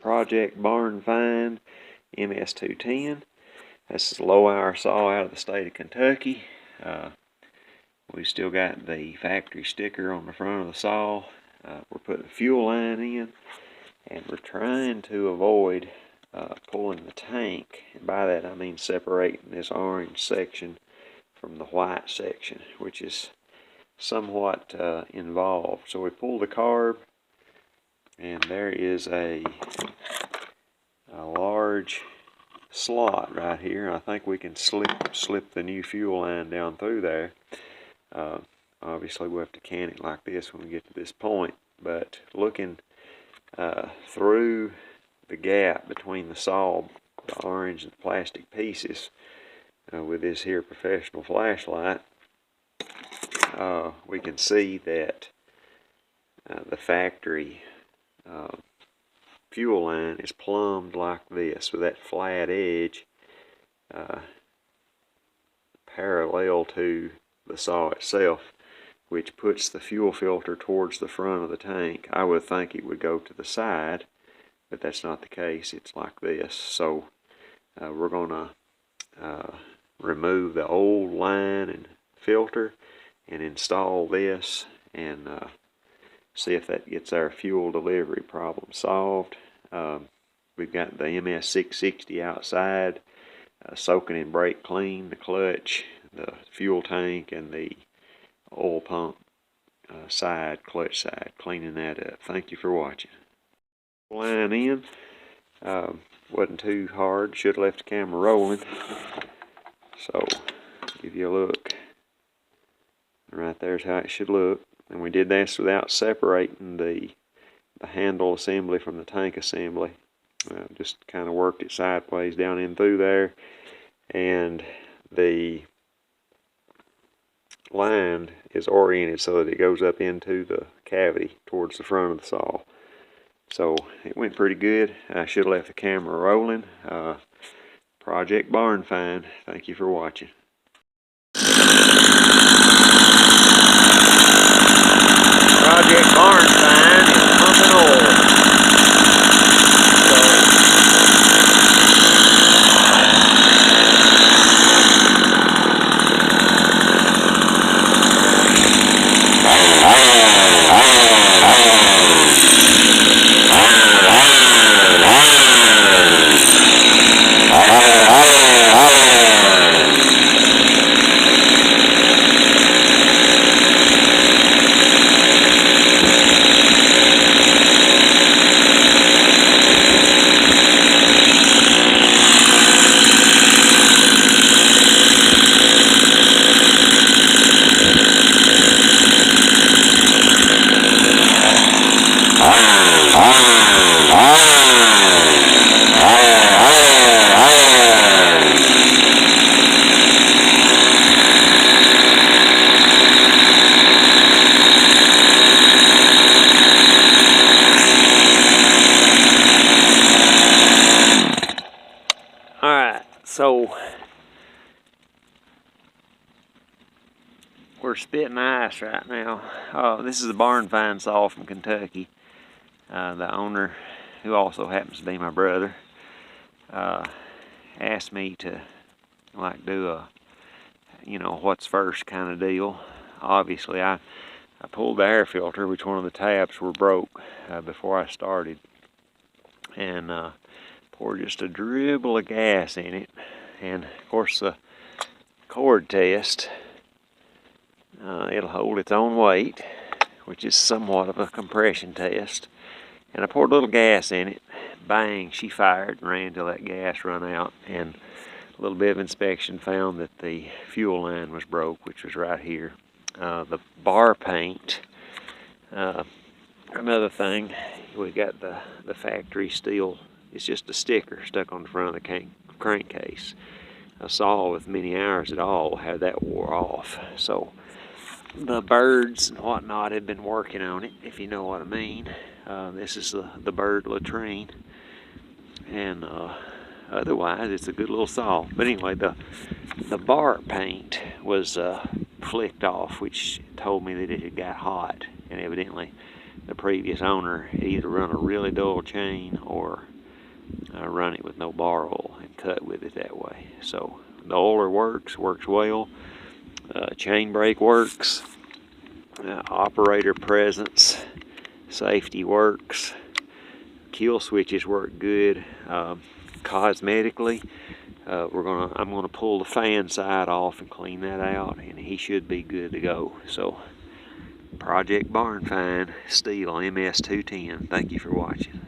Project Barn Find MS210. This is a low-hour saw out of the state of Kentucky. We still got the factory sticker on the front of the saw. We're putting a fuel line in, and we're trying to avoid pulling the tank. And by that I mean separating this orange section from the white section, which is somewhat involved. So we pull the carb, and there is a large slot right here. I think we can slip the new fuel line down through there. Obviously we'll have to can it like this when we get to this point, but looking through the gap between the saw, the orange and plastic pieces, with this here professional flashlight, we can see that the factory fuel line is plumbed like this, with that flat edge parallel to the saw itself, which puts the fuel filter towards the front of the tank. I would think it would go to the side, but that's not the case. It's like this. So we're going to remove the old line and filter and install this, and see if that gets our fuel delivery problem solved. We've got the MS660 outside, soaking in brake clean, the clutch, the fuel tank, and the oil pump side, clutch side, cleaning that up. Thank you for watching. Line in, wasn't too hard, should have left the camera rolling. So give you a look. Right there's how it should look. And we did this without separating the handle assembly from the tank assembly. Just kind of worked it sideways down in through there, and the line is oriented so that it goes up into the cavity towards the front of the saw. So it went pretty good. I should have left the camera rolling. Project Barn Find. Thank you for watching. Project Barn Find is pumping oil. So we're spitting ice right now. This is a Barn Find saw from Kentucky. The owner, who also happens to be my brother, asked me to do a what's first kind of deal. Obviously I pulled the air filter, which one of the tabs were broke before I started, and poured just a dribble of gas in it. And of course the cord test, it'll hold its own weight, which is somewhat of a compression test. And I poured a little gas in it. Bang, she fired and ran till that gas run out. And a little bit of inspection found that the fuel line was broke, which was right here. The bar paint, another thing, we got the factory Stihl. It's just a sticker stuck on the front of the crankcase. A saw with many hours at all had that wore off. So the birds and whatnot had been working on it, if you know what I mean. This is the bird latrine, and otherwise it's a good little saw. But anyway, the bar paint was flicked off, which told me that it had got hot, and evidently the previous owner either run a really dull chain or run it with no bar oil and cut with it that way. So the oiler works well. Chain brake works. Operator presence, safety works. Kill switches work good. Cosmetically, I'm gonna pull the fan side off and clean that out, and he should be good to go. So, Project Barn Find, Stihl MS210. Thank you for watching.